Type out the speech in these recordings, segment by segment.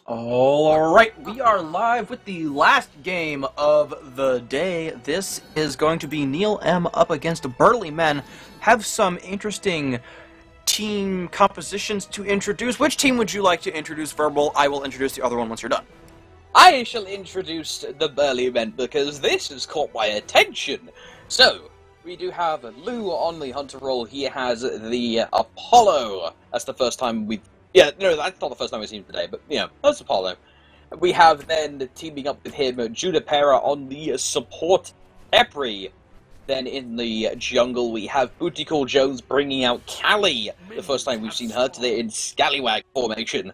Alright, we are live with the last game of the day. This is going to be Neil M up against Burly Men. Have some interesting team compositions to introduce. Which team would you like to introduce, Verbal? I will introduce the other one once you're done. I shall introduce the Burly Men because this has caught my attention. So, we do have Lou on the Hunter role. He has the Apollo. That's the first time we've... Yeah, no, that's not the first time we've seen him today, but, you know, that's Apollo. We have then teaming up with him, Junipera on the support Epri. Then in the jungle, we have Booty Call Jones bringing out Callie. The first time we've seen her today in Scallywag formation.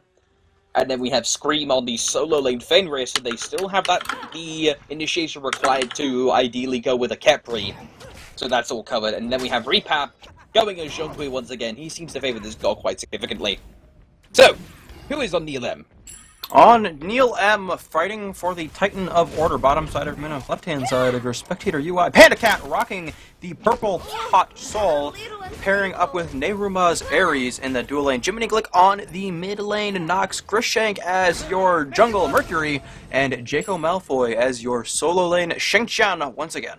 And then we have Scream on the solo lane Fenrir, so they still have the initiation required to ideally go with a Kepri. So that's all covered. And then we have Repap going as Zhonghui once again. He seems to favor this god quite significantly. So, who is on Neil M? On Neil M, fighting for the Titan of Order, bottom side of Minnow, left-hand side of your spectator UI. Panda Cat rocking the purple Hot Soul, pairing up with Neruma's Ares in the dual lane. Jiminy Glick on the mid lane, Nox Grishank as your jungle Mercury, and Jaco Malfoy as your solo lane Shengqian once again.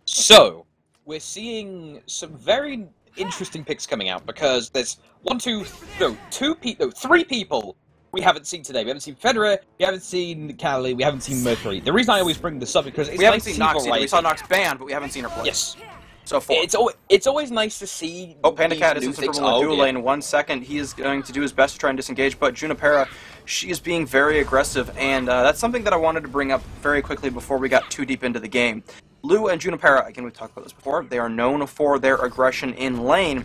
So, we're seeing some very interesting picks coming out because there's three people we haven't seen today. We haven't seen Federer, we haven't seen Callie, we haven't seen Mercury. The reason I always bring this up because it's we nice haven't seen to Nox see either. We saw Nox banned, but we haven't seen her play. Yes. So far. It's always nice to see. Oh, Panda Cat is in the dual lane. 1 second. He is going to do his best to try and disengage, but Junipera, she is being very aggressive, and that's something that I wanted to bring up very quickly before we got too deep into the game. Lou and Junipera, again, we've talked about this before, they are known for their aggression in lane,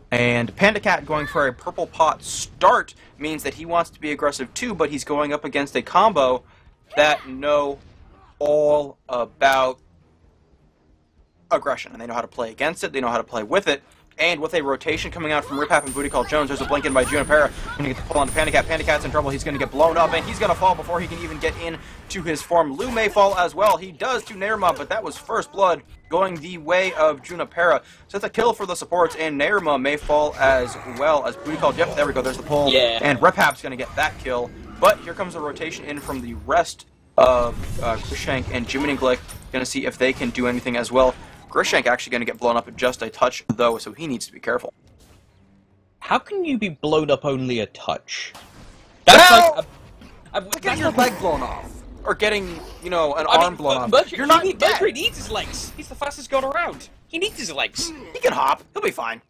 and Panda Cat going for a purple pot start means that he wants to be aggressive too, but he's going up against a combo that know all about aggression, and they know how to play against it, they know how to play with it, and with a rotation coming out from Ripap and Booty Call Jones, there's a blink in by Junipera. Going to get the pull on Panda Cat. Panda Cat's in trouble. He's going to get blown up, and he's going to fall before he can even get into his form. Lou may fall as well. He does to Nerma, but that was first blood going the way of Junipera. So it's a kill for the supports, and Nerma may fall as well as Booty Call. Yep, there we go. There's the pull. Yeah. And Ripap's going to get that kill. But here comes a rotation in from the rest of Grishank and Jiminy Glick. Going to see if they can do anything as well. Grishank actually going to get blown up just a touch, though, so he needs to be careful. How can you be blown up only a touch? That's like getting your leg blown off. Or getting, you know, an arm blown off. Mercury needs his legs. He's the fastest god around. He needs his legs. He can hop. He'll be fine.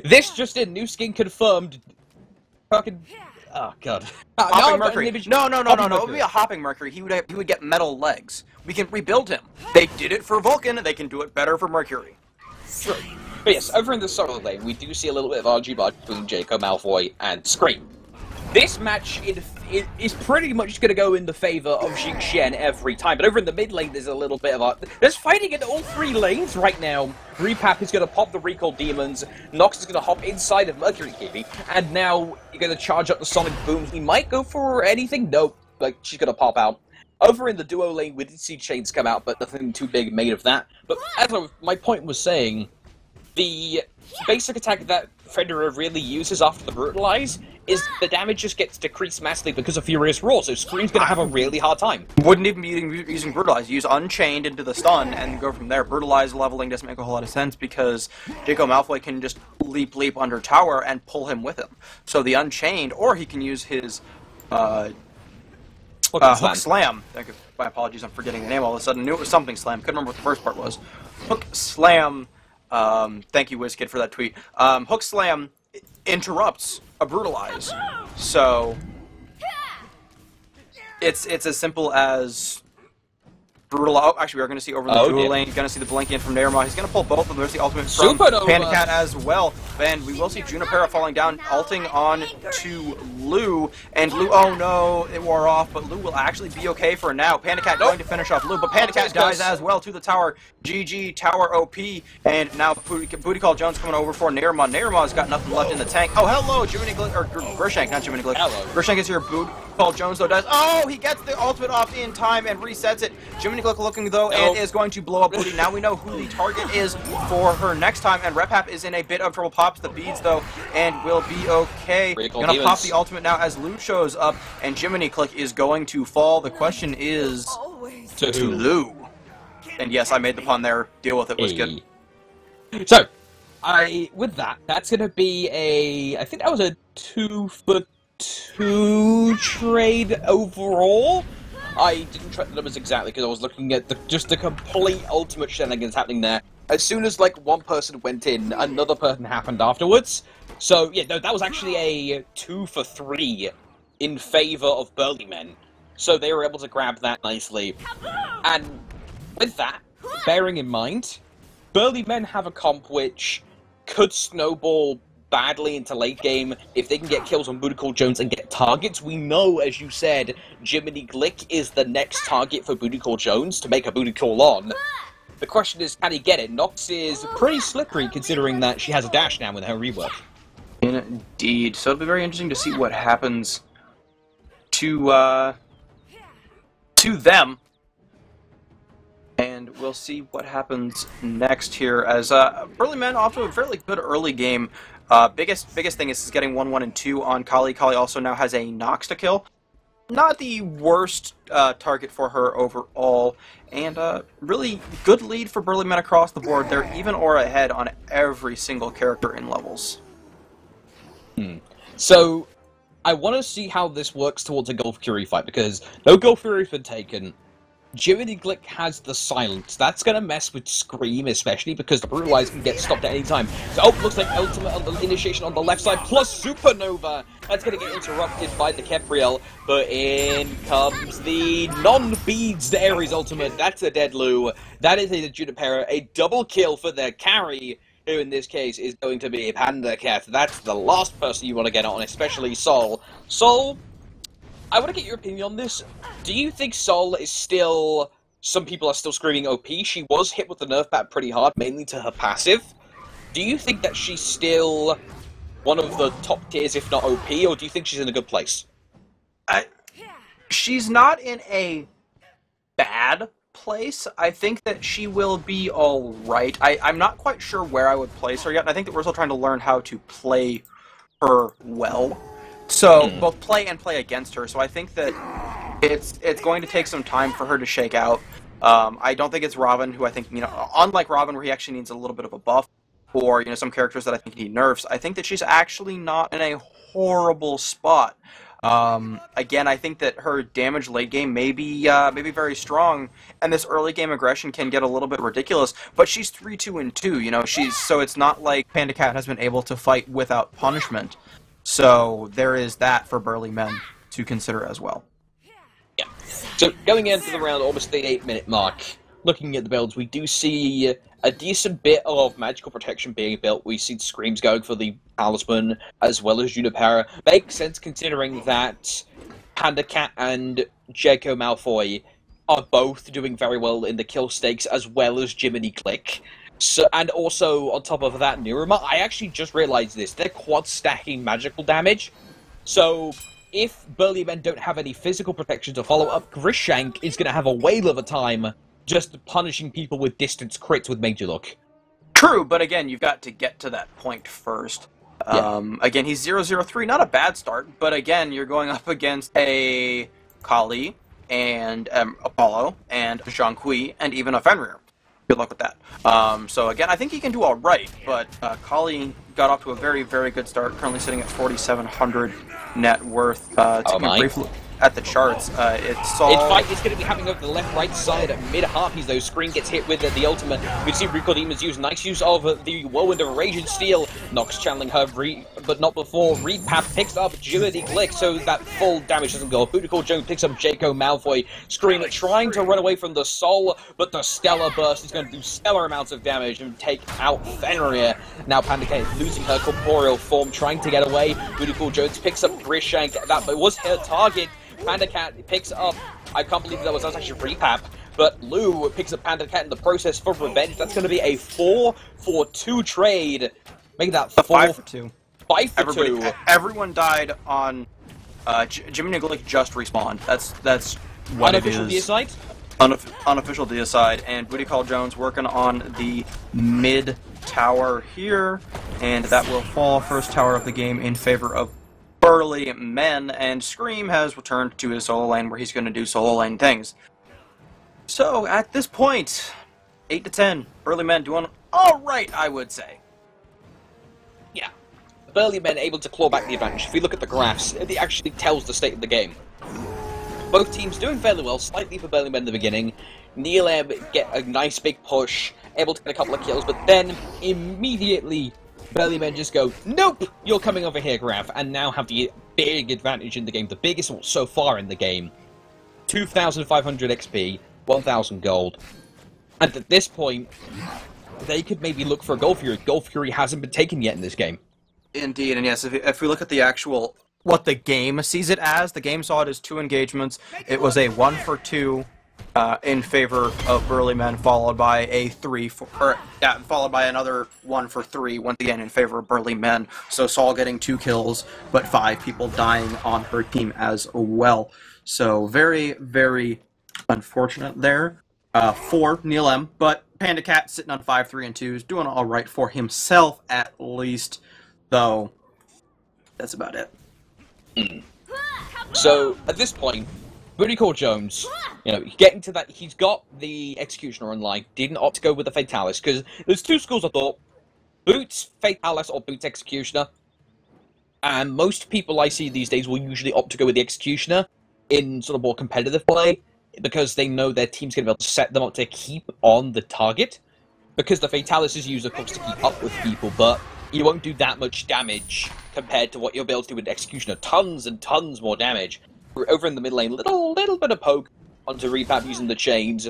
This just in, new skin confirmed. Fucking... Oh, God. Hopping Mercury. No. It would be a hopping Mercury. He would get metal legs. We can rebuild him. They did it for Vulcan. They can do it better for Mercury. True. But yes, over in the solo lane, we do see a little bit of RG between Jaco Malfoy and Scream. This match is pretty much going to go in the favor of Xingqian every time, but over in the mid lane, there's a little bit of there's fighting in all three lanes right now. Repap is going to pop the Recall Demons, Nox is going to hop inside of Mercury Kiwi, and now you're going to charge up the Sonic Boom. He might go for anything, nope, like she's going to pop out. Over in the duo lane, we did see Chains come out, but nothing too big made of that. But as my point was saying, the basic attack that Federer really uses after the Brutalize is the damage just gets decreased massively because of Furious Roar, so Scream's gonna have a really hard time. Wouldn't even be using Brutalize. Use Unchained into the stun and go from there. Brutalize leveling doesn't make a whole lot of sense because Jaco Malfoy can just leap under tower and pull him with him. So the Unchained, or he can use his Hook Slam. Thank you. My apologies, I'm forgetting the name all of a sudden. I knew it was something Slam. Couldn't remember what the first part was. Hook Slam. Thank you, WizKid, for that tweet. Hook Slam interrupts a Brutalize. So it's as simple as Brutalize. Oh, actually, we're going to see over in the dual lane. You're going to see the blink in from Nerma. He's going to pull both of them. There's the ultimate from Panda Cat as well. And we will see Junipera falling down, ulting on to Lou. And Lou, oh no, it wore off, but Lou will actually be okay for now. Panda Cat going to finish off Lou, but Panda Cat dies as well to the tower. GG, tower OP. And now Booty Call Jones coming over for Nerma. Nerma's got nothing left in the tank. Oh, hello, Jiminy Glick, or Grishank, not Jiminy Glick. Hello. Grishank is here. Booty Call Jones, though, does. Oh, he gets the ultimate off in time and resets it. Jiminy Glick looking though, and is going to blow up Booty. Now we know who the target is for her next time, and Rephap is in a bit of trouble. Pops the beads though, and will be okay. Gonna pop the ultimate now as Lou shows up, and Jiminy Click is going to fall. The question is to Lou. And yes, I made the pun there. Deal with it. Was good. So, with that, that's gonna be I think that was a 2-for-2 trade overall. I didn't track the numbers exactly because I was looking at just the complete ultimate shenanigans happening there. As soon as like one person went in, another person happened afterwards. So yeah, no, that was actually a 2-for-3 in favor of Burly Men. So they were able to grab that nicely. And with that, bearing in mind, Burly Men have a comp which could snowball badly into late game if they can get kills on Booty Call Jones and get targets. We know, as you said, Jiminy Glick is the next target for Booty Call Jones to make a booty call on. The question is, can he get it? Nox is pretty slippery considering that she has a dash now with her rework. Indeed. So it'll be very interesting to see what happens to them. And we'll see what happens next here as Burly Men off to a fairly good early game. Biggest thing is getting 1-1 and 2 on Kali. Kali also now has a Nox to kill. Not the worst target for her overall, and really good lead for Burly Men across the board. They're even or ahead on every single character in levels. So, I want to see how this works towards a Gulf Fury fight, because no Gulf Fury's been taken. Jiminy Glick has the silence. That's going to mess with Scream, especially because the Brutalize can get stopped at any time. So, looks like Ultimate on the initiation on the left side, plus Supernova. That's going to get interrupted by the Kepriel, but in comes the non-beads to Ares Ultimate. That's a dead Lou. That is a Junipero, a double kill for their carry, who in this case is going to be Panda Cat. That's the last person you want to get on, especially Sol. Sol, I want to get your opinion on this. Do you think Sol is still... Some people are still screaming OP. She was hit with the nerf bat pretty hard, mainly to her passive. Do you think that she's still one of the top tiers, if not OP, or do you think she's in a good place? She's not in a bad place. I think that she will be alright. I'm not quite sure where I would place her yet, and I think that we're still trying to learn how to play her well. So, both play and play against her, so I think that it's going to take some time for her to shake out. I don't think it's Robin, who I think, unlike Robin, where he actually needs a little bit of a buff, or, some characters that I think need nerfs, I think that she's actually not in a horrible spot. Again, I think that her damage late game may be very strong, and this early game aggression can get a little bit ridiculous, but she's 3-2 and 2, so it's not like Panda Cat has been able to fight without punishment. So there is that for Burly Men to consider as well. Yeah. So going into the round, almost the 8-minute mark, looking at the builds, we do see a decent bit of magical protection being built. We see Screams going for the Talisman as well as Junipera. Makes sense considering that Panda Cat and Draco Malfoy are both doing very well in the kill stakes as well as Jiminy Click. So, and also, on top of that, Niruma, I actually just realized this. They're quad-stacking magical damage. So, if Burly Men don't have any physical protection to follow up, Grishank is going to have a whale of a time just punishing people with distance crits with Major Look. True, but again, you've got to get to that point first. Yeah. Again, he's 0-0-3, not a bad start, but again, you're going up against a Kali, and Apollo, and Zhonghui, and even a Fenrir. Good luck with that. So again, I think he can do all right, but Kali got off to a very, very good start. Currently sitting at 4,700 net worth. Taking a brief look at the charts, it's all... In fact, it's going to be happening over the left-right side at mid-harpies, though. Screen gets hit with the ultimate. We see Recall Demons use nice use of the Whirlwind of Rage and Steel. Nox channeling her, but not before. Repap picks up Jiminy Glick, so that full damage doesn't go. Booty Call Jones picks up Draco Malfoy. Screen trying to run away from the Soul, but the Stellar Burst is going to do stellar amounts of damage and take out Fenrir. Now Panda Cat losing her corporeal form, trying to get away. Booty Call Jones picks up Grishank. That was her target. Panda Cat picks up, I can't believe that was actually Repap, but Lou picks up Panda Cat in the process for revenge. That's going to be a 4-for-2 trade. Make that 5-for-2. 5-for-2. Everyone died on Jiminy Glick just respawned. That's what unofficial it is. Deicide? unofficial deicide, and Booty Call Jones working on the mid tower here, and that will fall first tower of the game in favor of Burly Men, and Scream has returned to his solo lane where he's going to do solo lane things. So at this point, 8-10, Burly Men doing alright, I would say. Yeah. Burly Men able to claw back the advantage. If we look at the graphs, it actually tells the state of the game. Both teams doing fairly well, slightly for Burly Men in the beginning. Neil M get a nice big push, able to get a couple of kills, but then immediately Burly Men just go, nope, you're coming over here, Graf, and now have the big advantage in the game, the biggest so far in the game. 2,500 XP, 1,000 gold. And at this point, they could maybe look for a Gold Fury. Gold Fury hasn't been taken yet in this game. Indeed, and yes, if we look at the actual, what the game sees it as, the game saw it as 2 engagements. It was a 1-for-2 in favor of Burly Men, followed by a followed by another 1-for-3, once again in favor of Burly Men. So Saul getting 2 kills, but 5 people dying on her team as well. So very, very unfortunate there for Neil M. But Panda Cat sitting on 5, 3, and 2 is doing all right for himself at least. Though that's about it. So at this point, Booty Call Jones, getting to that, he's got the Executioner online, didn't opt to go with the Fatalis, because there's 2 schools of thought, Boots Fatalis or Boots Executioner, and most people I see these days will usually opt to go with the Executioner in sort of more competitive play, because they know their team's going to be able to set them up to keep on the target, because the Fatalis is used, of course, to keep up with people, but you won't do that much damage compared to what you'll be able to do with Executioner. Tons and tons more damage. Over in the mid lane, little bit of poke onto Repap using the chains,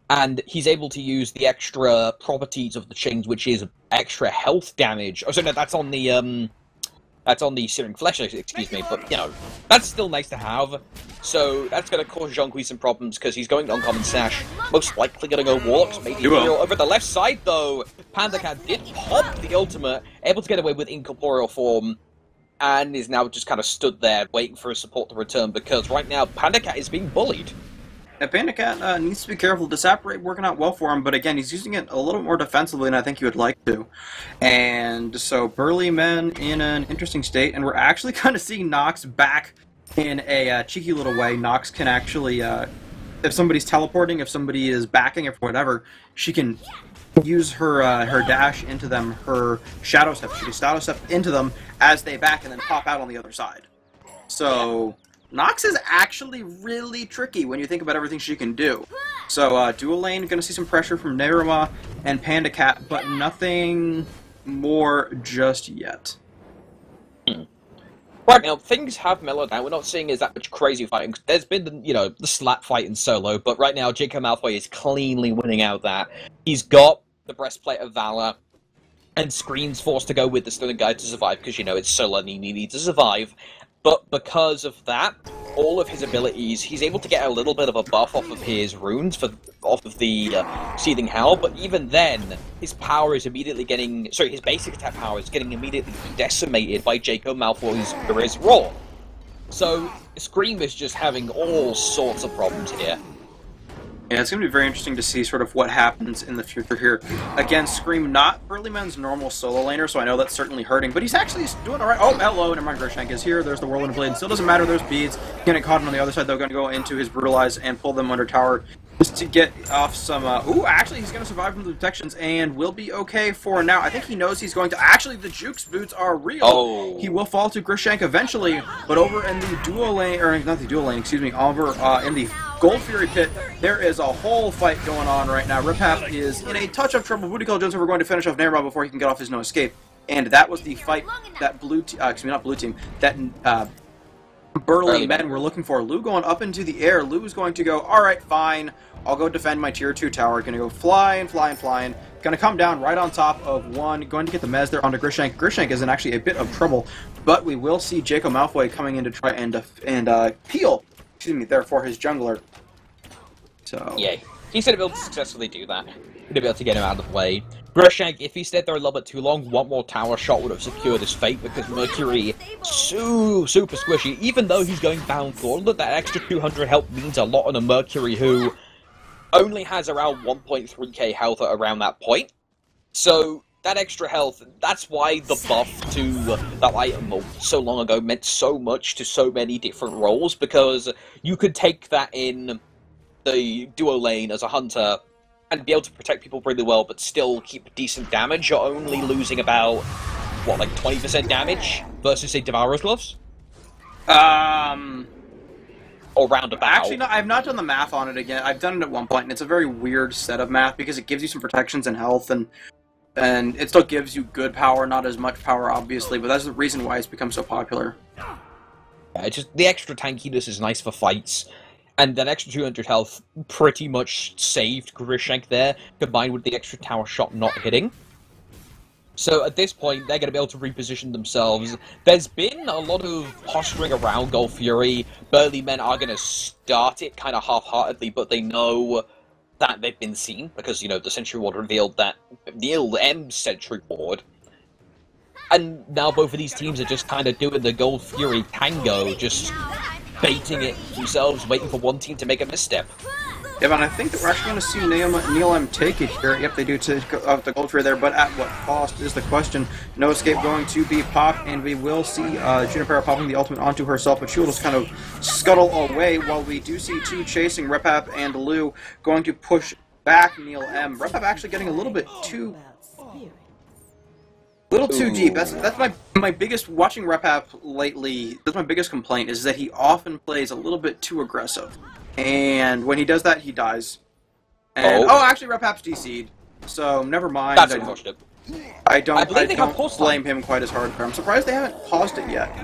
and he's able to use the extra properties of the chains, which is extra health damage. Oh, so no, that's on the Searing Flesh, excuse me, but, that's still nice to have. So that's going to cause Zhonghui some problems, because he's going to Uncommon Sash. Most likely going to go Warlocks, maybe Imperial. Over the left side, though, Panda Cat did pop the ultimate, able to get away with Incorporeal Form, and is now just kind of stood there, waiting for his support to return, because right now, Panda Cat is being bullied. Yeah, Panda Cat needs to be careful. Disapparate working out well for him, but again, he's using it a little more defensively than I think he would like to. And so, Burly Men in an interesting state, and we're actually kind of seeing Nox back in a cheeky little way. Nox can actually, if somebody's teleporting, if somebody is backing, if whatever, she can use her her dash into them, her Shadow Step. She can Shadow Step into them as they back and then pop out on the other side. So Nox is actually really tricky when you think about everything she can do. So dual lane, going to see some pressure from Nerima and Panda Cat, but nothing more just yet. Right now, things have mellowed down. We're not seeing as that much crazy fighting. There's been, the slap fight in solo, but right now, Jacob Malfoy is cleanly winning out that. He's got the Breastplate of Valor, and Screen's forced to go with the Stunning Guide to survive, because, it's solo and he needs to survive. But because of that, all of his abilities, he's able to get a little bit of a buff off of his runes, off of the Seething Hell, but even then, his power is immediately getting... Sorry, his basic attack power is getting immediately decimated by Jacob Malfoy's hi-rez Roar. So, Scream is just having all sorts of problems here. Yeah, it's going to be very interesting to see sort of what happens in the future here. Again, Scream, not Burly Men's normal solo laner, so I know that's certainly hurting, but he's actually doing alright. Oh, hello, never mind, Groshank is here. There's the Whirlwind Blade. Still doesn't matter, there's beads. Gonna caught him on the other side, though, going to go into his Brutalize and pull them under tower just to get off some... Ooh, actually, he's going to survive from the detections and will be okay for now. I think he knows he's going to... Actually, the Jukes boots are real. Oh. He will fall to Groshank eventually, but over in the dual lane, or not the dual lane, excuse me, over in the Gold Fury pit, there is a whole fight going on right now. Riphap is in a touch of trouble. Booty Call Jones, we're going to finish off Nairma before he can get off his no escape. And that was the fight that that Burly Men were looking for. Lou going up into the air. Lou's going to go, alright, fine. I'll go defend my tier 2 tower. Gonna go flying. Gonna come down right on top of one. Going to get the Mez there onto Groshank. Groshank is in actually a bit of trouble, but we will see Jacob Malfoy coming in to try and peel, there for his jungler. So... Yay. He's going to be able to successfully do that. Going to be able to get him out of the way. Groshank, if he stayed there a little bit too long, one more tower shot would have secured his fate, because Mercury, super squishy. Even though he's going down forward, that extra 200 help means a lot on a Mercury who only has around 1.3k health at around that point. So that extra health, that's why the buff to that item so long ago meant so much to so many different roles, because you could take that in the duo lane as a hunter and be able to protect people really well, but still keep decent damage. You're only losing about, what, like 20% damage versus, say, Devourer's Gloves? Or roundabout. Actually, no, I've not done the math on it again. I've done it at one point, and it's a very weird set of math, because it gives you some protections and health, and it still gives you good power, not as much power, obviously, but that's the reason why it's become so popular. Yeah, just the extra tankiness is nice for fights. And that extra 200 health pretty much saved Grishank there, combined with the extra tower shot not hitting. So at this point, they're going to be able to reposition themselves. There's been a lot of posturing around Gold Fury. Burly Men are going to start it kind of half-heartedly, but they know that they've been seen, because, you know, the Sentry Ward revealed that Neil M's Sentry Ward. And now both of these teams are just kind of doing the Gold Fury tango, just baiting it themselves, waiting for one team to make a misstep. Yeah, but I think that we're actually going to see Neil M take it here. Yep, they do take the Gold Fury there, but at what cost is the question. No Escape going to be popped, and we will see Junipero popping the ultimate onto herself, but she will just kind of scuttle away, while we do see two chasing, Repap and Lou, going to push back Neil M. Repap actually getting a little bit too deep. That's my biggest, watching Repap lately, that's my biggest complaint, is that he often plays a little bit too aggressive. And when he does that, he dies. And, actually, Repap's DC'd, so never mind. That's unfortunate. I don't blame him quite as hard. I'm surprised they haven't paused it yet.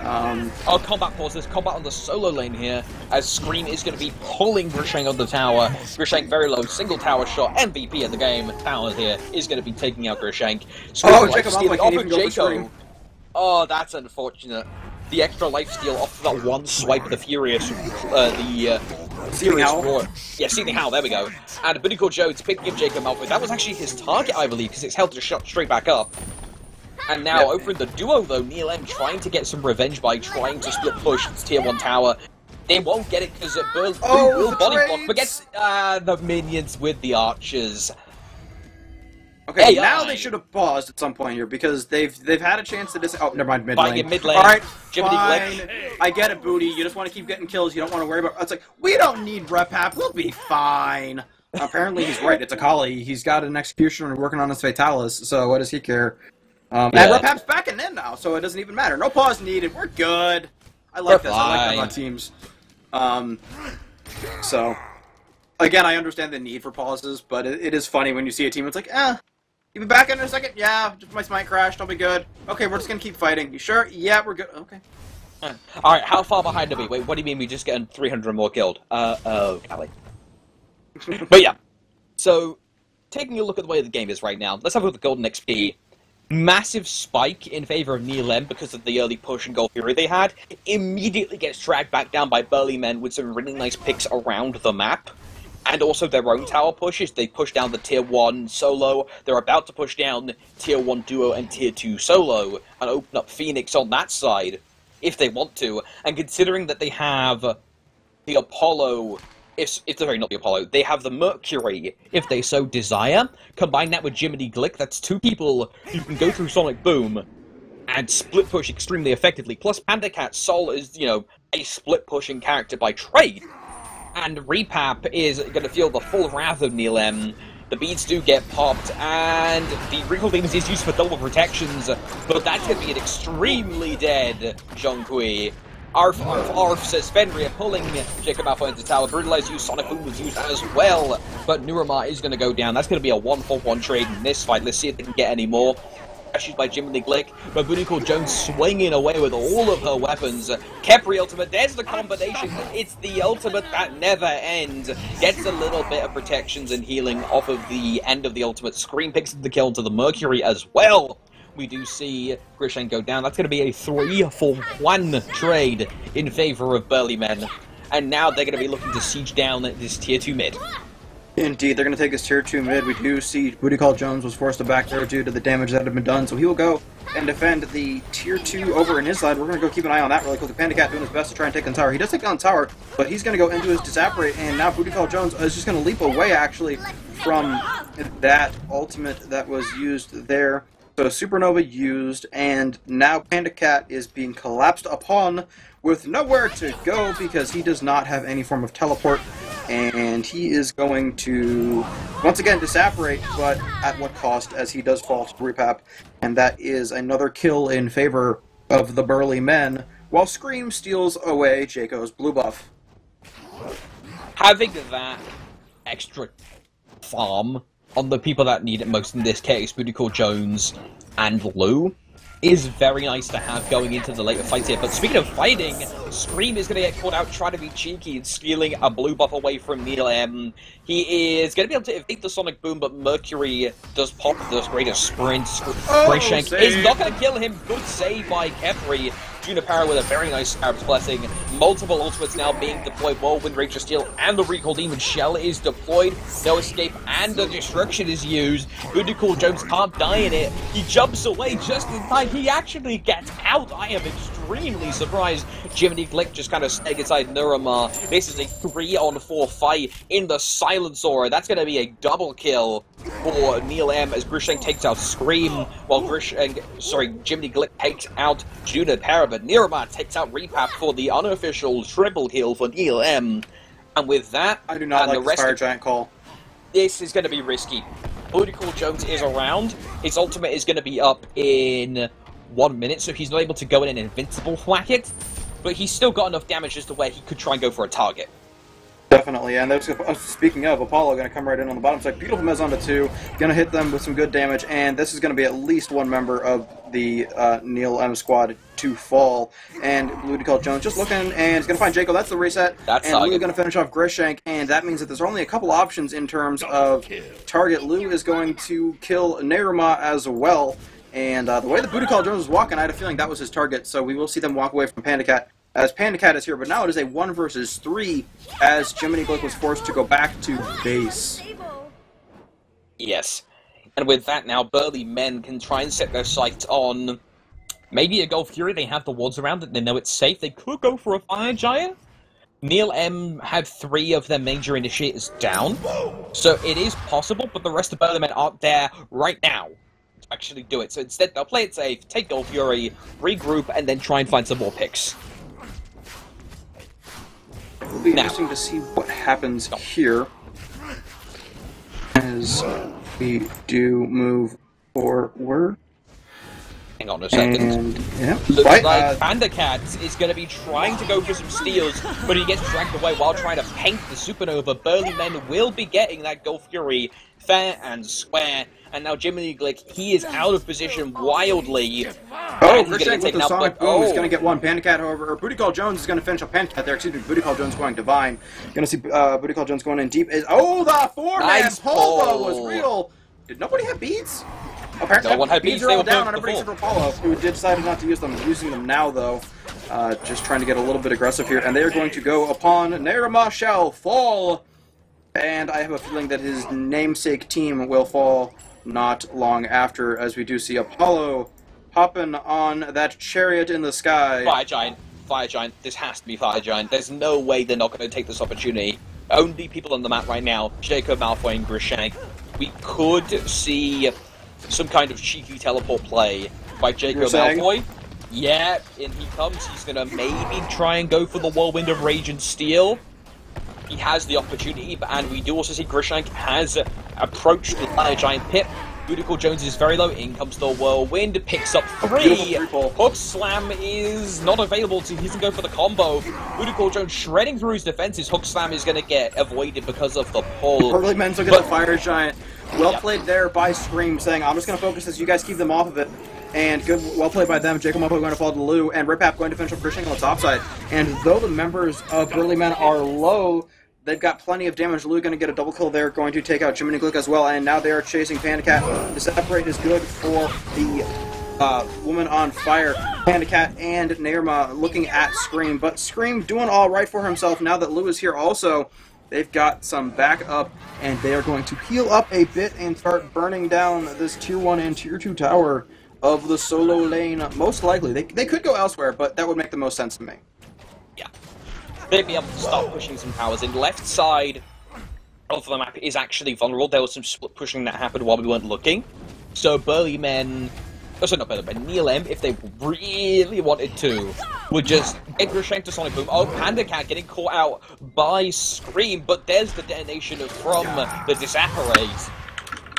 Combat pauses. Combat on the solo lane here, as Scream is going to be pulling Grishank on the tower. Grishank very low, single tower shot, MVP of the game. Tower here is going to be taking out Grishank. Jacob can't even go for Scream. Oh, that's unfortunate. The extra lifesteal off that one swipe of the Furious, Furious Roar. Yeah, Seething Howl, there we go. And Buddy called Jones picking up Jacob Malfoy. That was actually his target, I believe, because it's held to shot straight back up. And now, over in the duo, though, Neil M trying to get some revenge by trying to split push its tier 1 tower. They won't get it because Blue will body block, but gets the minions with the archers. Okay, now they should have paused at some point here, because they've had a chance to oh, never mind, mid lane. Alright, fine. I get it, Booty. You just want to keep getting kills. You don't want to worry about... It's like, we don't need Repap. We'll be fine. Apparently he's right. It's a Kali. He's got an Executioner working on his Fatalis, so what does he care? And Repap's backing in now, so it doesn't even matter. No pause needed. We're good. I like this. I like that about teams. So, again, I understand the need for pauses, but it is funny when you see a team, it's like, you be back in a second? Yeah, just my smite crashed, I'll be good. Okay, we're just gonna keep fighting. You sure? Yeah, we're good. Okay. Alright, how far behind are we? Wait, what do you mean we just getting 300 more killed? Callie. But yeah, so, taking a look at the way the game is right now, let's have a look at the Golden XP. Massive spike in favor of Neil M because of the early push and Gold Fury they had. Immediately gets dragged back down by Burly Men with some really nice picks around the map. And also their own tower pushes. They push down the tier 1 solo. They're about to push down tier 1 duo and tier 2 solo and open up Phoenix on that side if they want to. And considering that they have the Apollo, not the Apollo, they have the Mercury if they so desire. Combine that with Jiminy Glick, that's two people who can go through Sonic Boom and split push extremely effectively. Plus Panda Cat Sol is, you know, a split pushing character by trade. And Repap is going to feel the full wrath of Neil M. The beads do get popped, and the Recall Beams is used for double protections, but that's going to be an extremely dead Zhonghui. Arf, says Fenrir, pulling Jacob Malfoy into tower. Brutalized use, Sonic Boom was used as well, but Nurama is going to go down. That's going to be a 1-for-1 trade in this fight. Let's see if they can get any more. Used by Jiminy Glick, but Booty Called Jones swinging away with all of her weapons. Kepri ultimate, there's the combination. It's the ultimate that never ends. Gets a little bit of protections and healing off of the end of the ultimate. Scream picks the kill to the Mercury as well. We do see Grishank go down. That's going to be a 3-for-1 trade in favor of Burly Men. And now they're going to be looking to siege down this tier 2 mid. Indeed, they're going to take his tier 2 mid. We do see Booty Call Jones was forced to back there due to the damage that had been done, so he will go and defend the tier 2 over in his side. We're going to go keep an eye on that really quickly. Panda Cat doing his best to try and take down the tower. He does take down the tower, but he's going to go into his Disapparate, and now Booty Call Jones is just going to leap away, actually, from that ultimate that was used there. So Supernova used, and now Panda Cat is being collapsed upon with nowhere to go because he does not have any form of teleport, and he is going to once again disapparate, but at what cost, as he does fall to Repap, and that is another kill in favor of the Burly Men, while Scream steals away Jaco's blue buff. Having that extra farm on the people that need it most, in this case, Booty Call Jones and Lou, is very nice to have going into the later fights here. But speaking of fighting, Scream is going to get caught out trying to be cheeky and stealing a blue buff away from Neil M. He is going to be able to evade the Sonic Boom, but Mercury does pop the greatest sprint. Grishank is not going to kill him. Good save by Kefri. Juniper with a very nice Scarab's Blessing. Multiple ultimates now being deployed. Whirlwind, Rage of Steel, and the Recall Demon Shell is deployed. No escape, and the Destruction is used. Booty Call Jones can't die in it. He jumps away just in time. He actually gets out. I am extremely surprised. Jiminy Glick just kind of staying inside Nurama. This is a 3-on-4 fight in the Silencer. That's going to be a double kill for Neil M as Grishank takes out Scream, while Jiminy Glick takes out Juniper, but Nirama takes out Repap for the unofficial triple kill for Neil M. And with that, I do not like the Fire Giant call. This is going to be risky. Booty Call Jones is around. His ultimate is going to be up in 1 minute, so he's not able to go in and invincible whack it, but he's still got enough damage as to where he could try and go for a target. Definitely, and there's, speaking of, Apollo going to come right in on the bottom side. Beautiful Mez onto 2, going to hit them with some good damage, and this is going to be at least one member of the Neil M squad to fall. And Booty Call Jones just looking, and he's going to find Jaco. That's the reset. That's and Lou going to finish off Grishank, and that means that there's only a couple options in terms of target. Lou is going to kill Nerima as well, and the way the Booty Call Jones was walking, I had a feeling that was his target, so we will see them walk away from Panda Cat, as Panda Cat is here, but now it is a 1 versus 3, as Jiminy Glick was forced to go back to base. Yes. And with that now, Burly Men can try and set their sights on maybe a Gulf Fury. They have the wards around it, they know it's safe. They could go for a Fire Giant. Neil M had 3 of their major initiators down, so it is possible, but the rest of Burly Men aren't there right now to actually do it. So instead, they'll play it safe, take Gulf Fury, regroup, and then try and find some more picks. It'll be interesting to see what happens here as we do move forward. Hang on a second. And, yeah. Looks like Panda Cat is going to be trying to go for some steals, but he gets dragged away while trying to paint the Supernova. Burly Men will be getting that Gulf Fury fair and square. And now Jiminy Glick, he is out of position wildly. Oh, Grishank with the Sonic Boom is going to get one. Panda Cat, however, or Booty Call Jones is going to finish up Panda Cat there. Excuse me, Booty Call Jones going Divine. Going to see Booty Call Jones going in deep. Oh, the 4-man Polo was real. Did nobody have beads? Apparently, no one had beads. They were all down on everybody except for Apollo, who decided not to use them. Using them now, though. Just trying to get a little bit aggressive here. And they are going to go upon Nerima shall fall. And I have a feeling that his namesake team will fall not long after, as we do see Apollo hopping on that chariot in the sky. Fire Giant. Fire Giant. This has to be Fire Giant. There's no way they're not going to take this opportunity. Only people on the map right now, Jacob, Malfoy, and Grishank. We could see some kind of cheeky teleport play by Jacob Malfoy. Yeah, in he comes. He's going to maybe try and go for the Whirlwind of Rage and Steel. He has the opportunity, and we do also see Grishank has approached the Fire Giant pit. Booty Call Jones is very low. In comes the Whirlwind, picks up 3. Hook Slam is not available, so he doesn't go for the combo. Booty Call Jones shredding through his defenses. Hook Slam is going to get avoided because of the pull. Early men took the Fire Giant. Well played there by Scream, saying, I'm just going to focus as you guys keep them off of it. And good, well played by them. Jacob Malfoy going to fall to Lou, and Ripap going to finish up Grishank on the top side. And though the members of Burly Men are low, they've got plenty of damage. Lou going to get a double kill there, going to take out Jiminy Glick as well, and now they are chasing Panda Cat. The separate is good for the woman on fire. Panda Cat and Nerima looking at Scream, but Scream doing all right for himself now that Lou is here also. They've got some backup, and they are going to heal up a bit and start burning down this Tier 1 and Tier 2 tower of the solo lane. Most likely. They could go elsewhere, but that would make the most sense to me. Yeah. They'd be able to start pushing some towers in. Left side of the map is actually vulnerable. There was some split pushing that happened while we weren't looking. So Burly Men... Oh, sorry, not Burly Men. Neil M, if they really wanted to, would just get Grisheng to Sonic Boom. Oh, Panda Cat getting caught out by Scream, but there's the detonation from the Disapparates.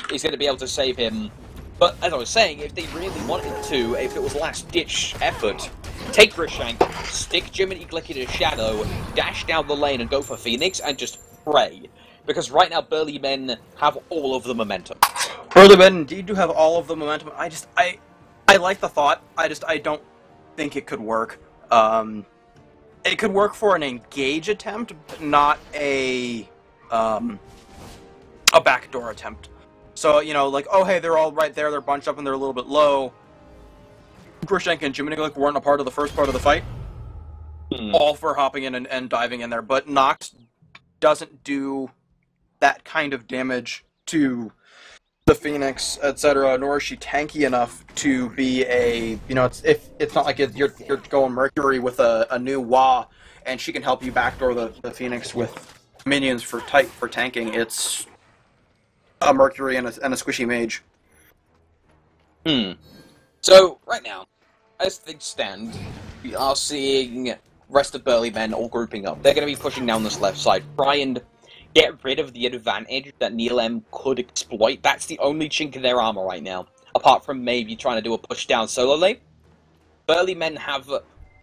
He's going to be able to save him. But as I was saying, if they really wanted to, if it was last-ditch effort, take Grisheng, stick Jiminy Glick in a shadow, dash down the lane and go for Phoenix, and just pray. Because right now, Burly Men have all of the momentum. Burly Men indeed do have all of the momentum. I like the thought. I don't think it could work. It could work for an engage attempt, but not a backdoor attempt. So, you know, like, oh, hey, they're all right there, they're bunched up and they're a little bit low. Grisheng and Jiminy Glick weren't a part of the first part of the fight. All for hopping in and diving in there, but Nox doesn't do that kind of damage to the Phoenix, etc., nor is she tanky enough to be a, you know, it's not like you're going Mercury with a new Wah, and she can help you backdoor the Phoenix with minions for tanking. It's a Mercury and a squishy mage. So, right now, as things stand, we are seeing rest of Burly Men all grouping up. They're going to be pushing down this left side, try and get rid of the advantage that Neil M could exploit. That's the only chink in their armor right now, apart from maybe trying to do a push down solo lane. Burly Men have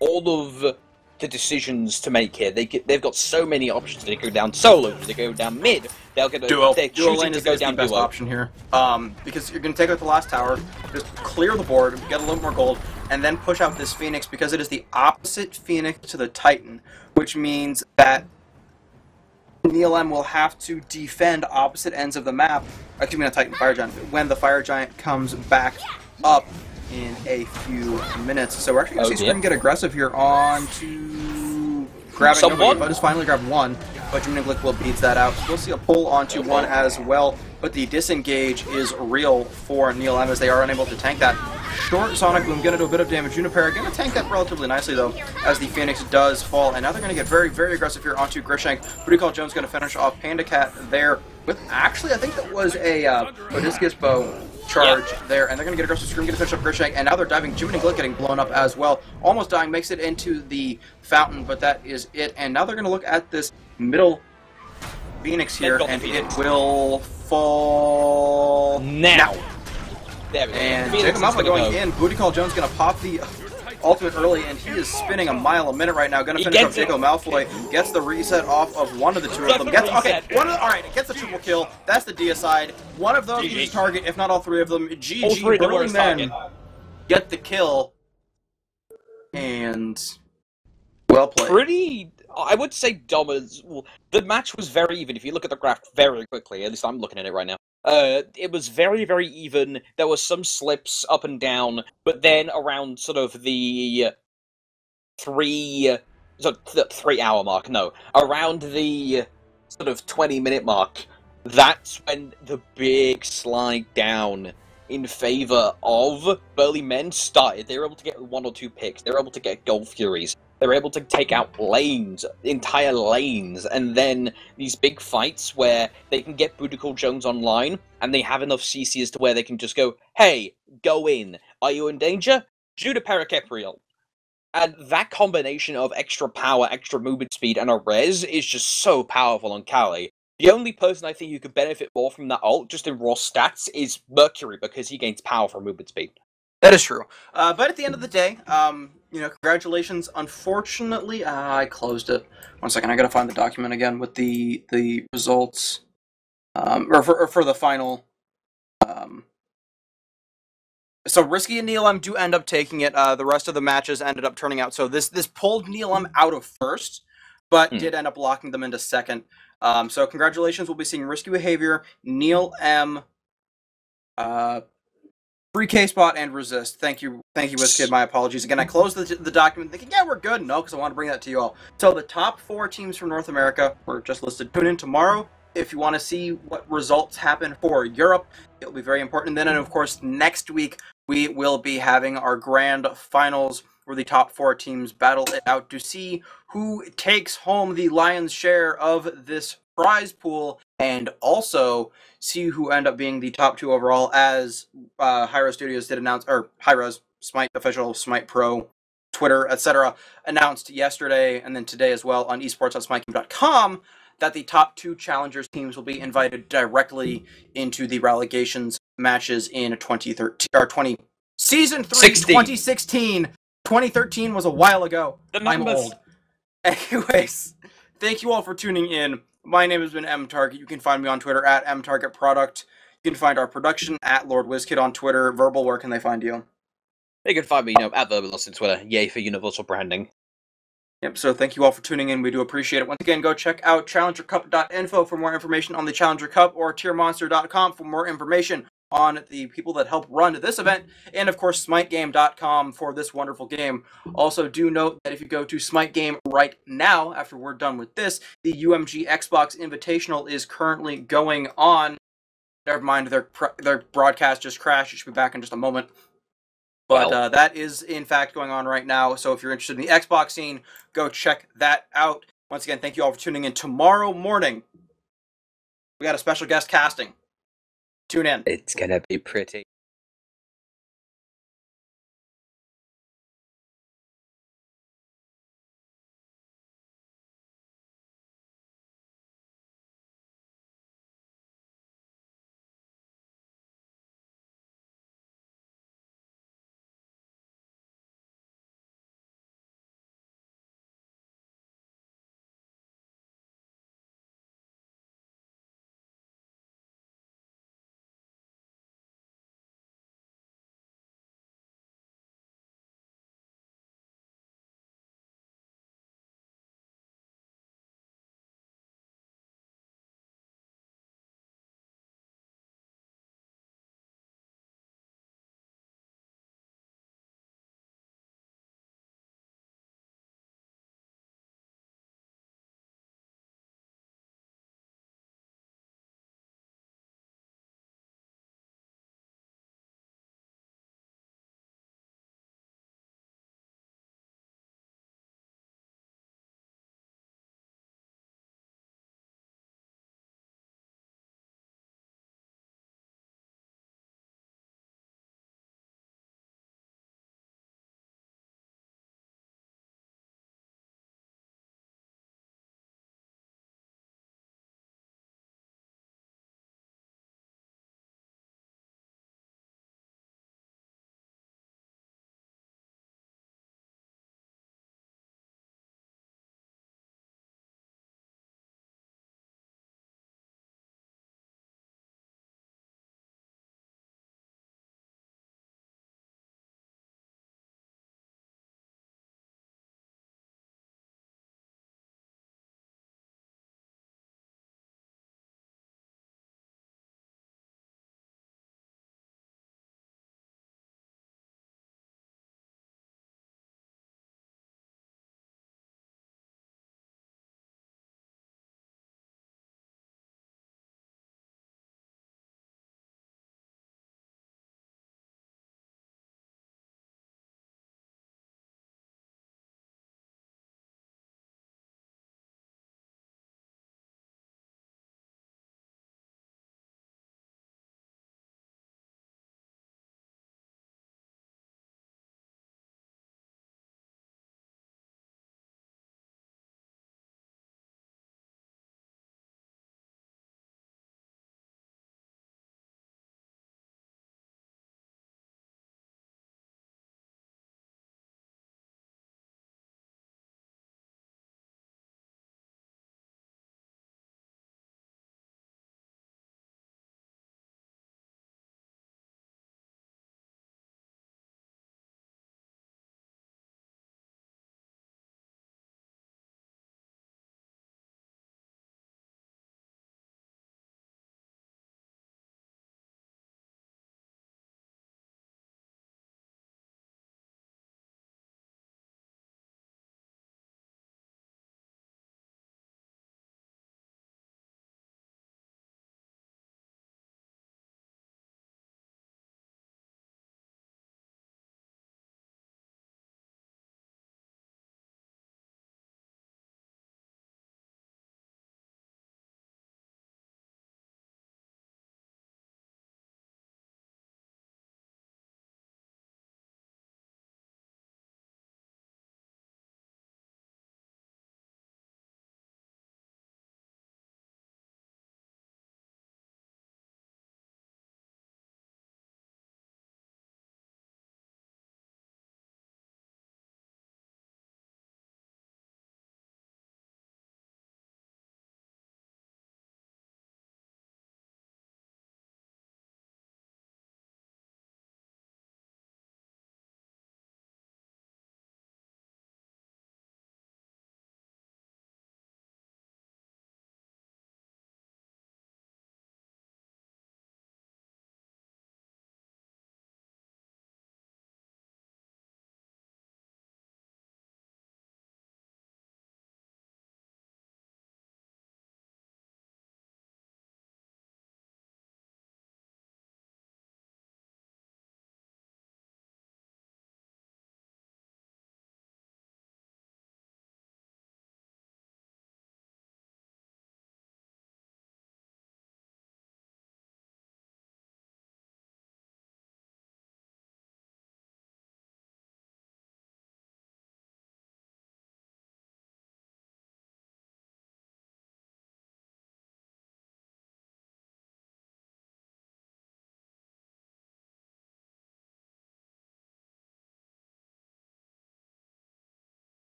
all of the decisions to make here. They've got so many options. They go down solo, they go down mid, they'll get duo. They're choosing to go down the best duo. option here. Because you're going to take out the last tower, just clear the board, get a little more gold, and then push out this Phoenix, because it is the opposite Phoenix to the Titan, which means that Neil M will have to defend opposite ends of the map, excuse me, not Titan, Fire Giant, when the Fire Giant comes back up in a few minutes. So we're actually going to see Scream get aggressive here on to grabbing someone, but just finally grabbed one, but Jiminy Glick will beats that out. We'll see a pull onto one as well, but the disengage is real for Neil M as they are unable to tank that. Short Sonic Boom, gonna do a bit of damage. Junipero gonna tank that relatively nicely though, as the Phoenix does fall, and now they're gonna get very, very aggressive here onto Grisheng. Booty Call Jones gonna finish off Panda Cat there with, actually, I think that was a Odysseus Bow charge there, and they're gonna get aggressive. Scream gonna finish up Grisheng, and now they're diving. Jiminy Glick getting blown up as well, almost dying, makes it into the fountain, but that is it. And now they're gonna look at this middle Phoenix here, and it will fall now. There we go. And Jacob Malfoy going in. Booty Call Jones going to pop the ultimate early, and he is spinning a mile a minute right now. Going to finish up Jacob Malfoy. Gets the reset off of one of the two of them. Alright, it gets the triple kill. That's the deicide. One of those is target, if not all three of them. GG, Burly Men get the kill. And well played. Pretty, I would say, dominant. Well, the match was very even. If you look at the graph very quickly, at least I'm looking at it right now. It was very, very even. There was some slips up and down, but then around sort of the 3 hour mark, no, around the sort of 20-minute mark, that's when the big slide down in favor of Burly Men started. They were able to get 1 or 2 picks. They were able to get Gold Furies. They were able to take out lanes, entire lanes, and then these big fights where they can get Booty Call Jones online, and they have enough CCs to where they can just go, hey, go in. Are you in danger? Junipero Kepriel. And that combination of extra power, extra movement speed, and a res is just so powerful on Kali. The only person I think who could benefit more from that ult, just in raw stats, is Mercury, because he gains power from movement speed. That is true. But at the end of the day, you know, congratulations. Unfortunately, I closed it. 1 second, I gotta find the document again with the results, or for the final. So Risky and Neil M do end up taking it. The rest of the matches ended up turning out. So this pulled Neil M out of first, but did end up locking them into second. So congratulations. We'll be seeing Risky Behavior, Neil M, Free K-Spot and Resist. Thank you, WizKid. My apologies. Again, I closed the document thinking, yeah, we're good. No, because I want to bring that to you all. So the top 4 teams from North America were just listed. Tune in tomorrow if you want to see what results happen for Europe. It'll be very important. And then, of course, next week we will be having our grand finals where the top 4 teams battle it out to see who takes home the lion's share of this prize pool, and also see who end up being the top 2 overall, as hi-rez Studios did announce, or hi-rez, Smite official, Smite Pro, Twitter, etc., announced yesterday and then today as well on esports.smitegame.com that the top 2 challengers teams will be invited directly into the relegations matches in 2013 or season 3 2016. 2013 was a while ago. I'm old. Anyways, thank you all for tuning in. My name has been mTarget. You can find me on Twitter at mtargetproduct. You can find our production at Lord WizKid on Twitter. Verbal, where can they find you? They can find me, at Verbalos on Twitter. Yay for universal branding. Yep, so thank you all for tuning in. We do appreciate it. Once again, go check out challengercup.info for more information on the Challenger Cup, or tiermonster.com for more information on the people that help run this event, and of course smitegame.com for this wonderful game. Also, do note that if you go to Smite Game right now, after we're done with this, the UMG Xbox Invitational is currently going on. Never mind, their broadcast just crashed. It should be back in just a moment. But that is, in fact, going on right now. So if you're interested in the Xbox scene, go check that out. Once again, thank you all for tuning in. Tomorrow morning, we got a special guest casting. Tune in. It's gonna be pretty.